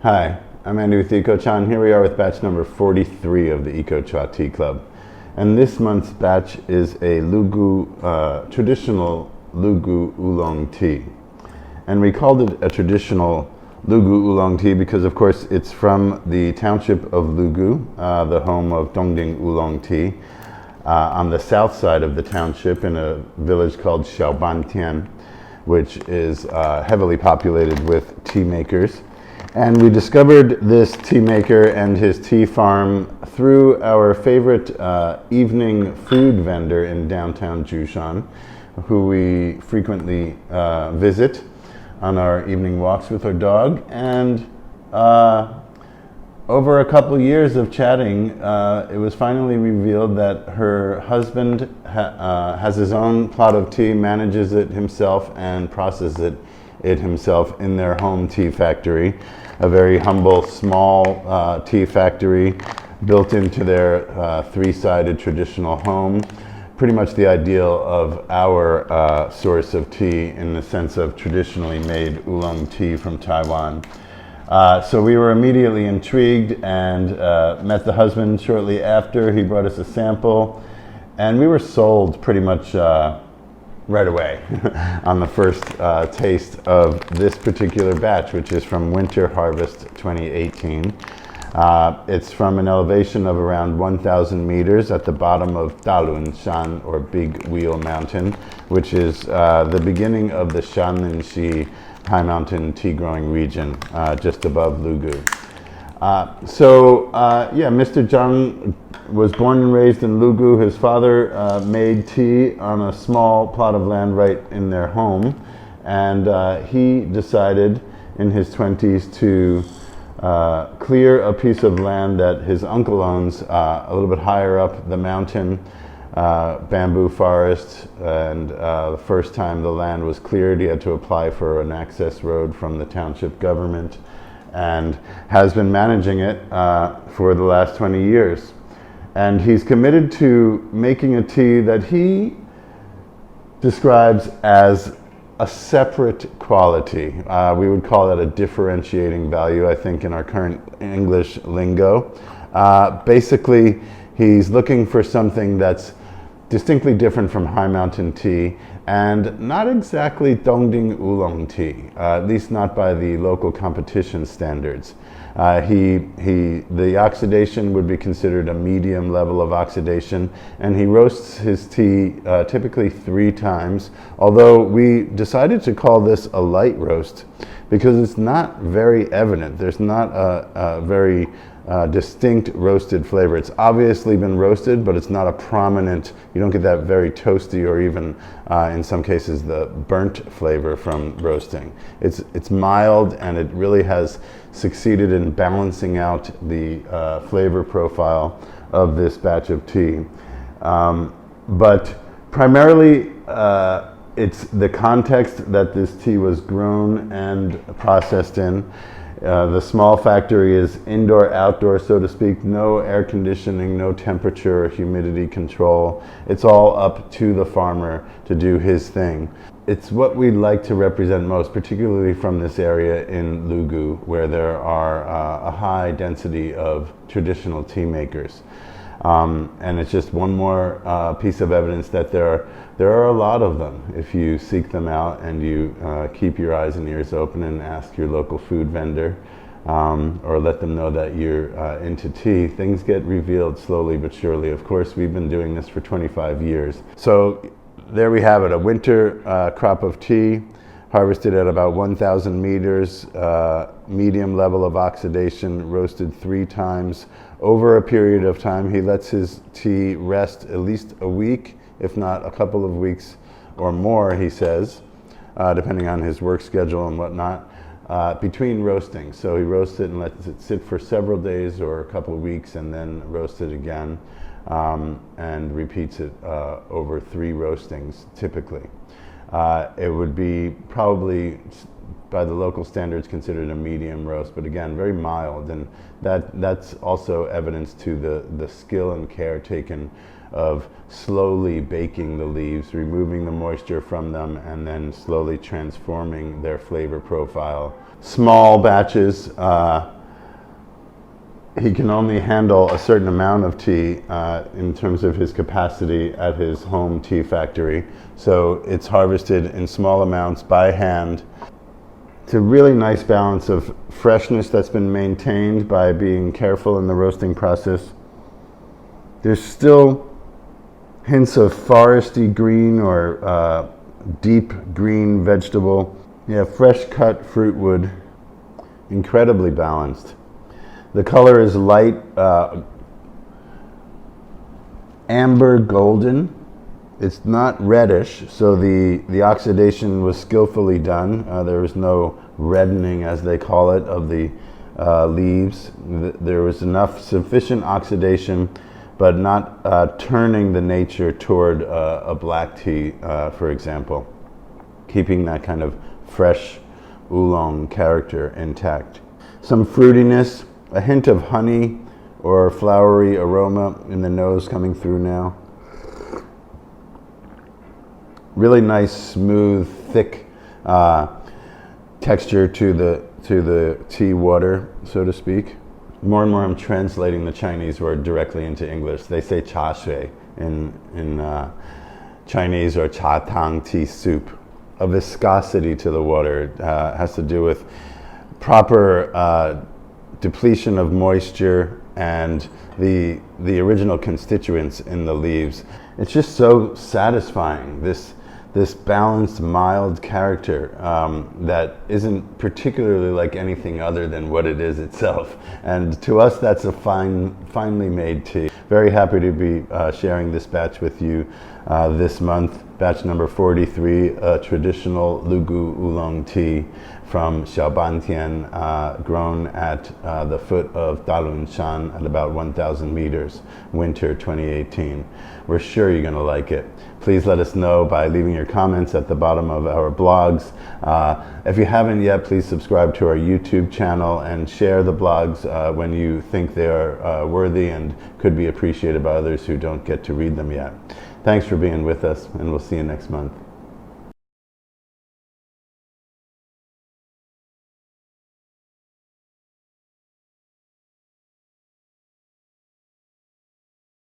Hi, I'm Andy with Eco-Cha, and here we are with batch number 43 of the Eco-Cha Tea Club. And this month's batch is a traditional Lugu Oolong tea. And we called it a traditional Lugu Oolong tea because, of course, it's from the township of Lugu, the home of Dongding Oolong tea, on the south side of the township in a village called Xiaobantian, which is heavily populated with tea makers. And we discovered this tea maker and his tea farm through our favorite evening food vendor in downtown Jushan, who we frequently visit on our evening walks with our dog. And over a couple years of chatting, it was finally revealed that her husband has his own plot of tea, manages it himself, and processes it himself in their home tea factory, a very humble, small tea factory built into their three-sided traditional home. Pretty much the ideal of our source of tea in the sense of traditionally made oolong tea from Taiwan. So we were immediately intrigued and met the husband shortly after. He brought us a sample, and we were sold pretty much right away on the first taste of this particular batch, which is from Winter Harvest 2018. It's from an elevation of around 1,000 meters at the bottom of Dalun Shan, or Big Wheel Mountain, which is the beginning of the Shanlinxi High Mountain Tea growing region, just above Lugu. Mr. Zhang was born and raised in Lugu. His father made tea on a small plot of land right in their home, and he decided in his 20s to clear a piece of land that his uncle owns a little bit higher up the mountain, bamboo forest, and the first time the land was cleared, he had to apply for an access road from the township government, and has been managing it for the last 20 years. And he's committed to making a tea that he describes as a separate quality. We would call that a differentiating value, I think, in our current English lingo. Basically, he's looking for something that's distinctly different from High Mountain tea and not exactly Dongding Oolong tea, at least not by the local competition standards. The oxidation would be considered a medium level of oxidation, and he roasts his tea typically 3 times, although we decided to call this a light roast because it's not very evident. There's not a very distinct roasted flavor. It's obviously been roasted, but it's not a prominent, you don't get that very toasty or even in some cases the burnt flavor from roasting. It's mild, and it really has succeeded in balancing out the flavor profile of this batch of tea. But primarily it's the context that this tea was grown and processed in. The small factory is indoor-outdoor, so to speak, no air conditioning, no temperature or humidity control. It's all up to the farmer to do his thing. It's what we like to represent most, particularly from this area in Lugu, where there are a high density of traditional tea makers. And it's just one more piece of evidence that there are a lot of them. If you seek them out and you keep your eyes and ears open and ask your local food vendor or let them know that you're into tea, things get revealed slowly but surely. Of course, we've been doing this for 25 years. So there we have it, a winter crop of tea harvested at about 1,000 meters, medium level of oxidation, roasted 3 times. Over a period of time, he lets his tea rest at least a week, if not a couple of weeks or more, he says, depending on his work schedule and whatnot, between roasting. So he roasts it and lets it sit for several days or a couple of weeks, and then roasts it again, and repeats it over 3 roastings, typically. It would be probably, by the local standards, considered a medium roast, but again, very mild, and that's also evidence to the skill and care taken of slowly baking the leaves, removing the moisture from them, and then slowly transforming their flavor profile. Small batches, he can only handle a certain amount of tea in terms of his capacity at his home tea factory. So it's harvested in small amounts by hand. It's a really nice balance of freshness that's been maintained by being careful in the roasting process. There's still hints of foresty green or deep green vegetable. Yeah, fresh cut fruit wood, incredibly balanced. The color is light amber golden. It's not reddish, so the oxidation was skillfully done. There was no reddening, as they call it, of the leaves. There was sufficient oxidation, but not turning the nature toward a black tea, for example, keeping that kind of fresh oolong character intact. Some fruitiness, a hint of honey or flowery aroma in the nose coming through now. Really nice, smooth, thick texture to the tea water, so to speak. More and more I'm translating the Chinese word directly into English. They say cha shui in Chinese, or cha tang, tea soup. A viscosity to the water has to do with proper depletion of moisture and the original constituents in the leaves. It's just so satisfying, this balanced, mild character that isn't particularly like anything other than what it is itself. And to us, that's a finely made tea. Very happy to be sharing this batch with you this month. Batch number 43, a traditional Lugu Oolong tea from Xiaobantian, grown at the foot of Dalun Shan at about 1,000 meters, winter 2018. We're sure you're going to like it. Please let us know by leaving your comments at the bottom of our blogs. If you haven't yet, please subscribe to our YouTube channel and share the blogs when you think they are worthy and could be appreciated by others who don't get to read them yet. Thanks for being with us, and we'll see you next month.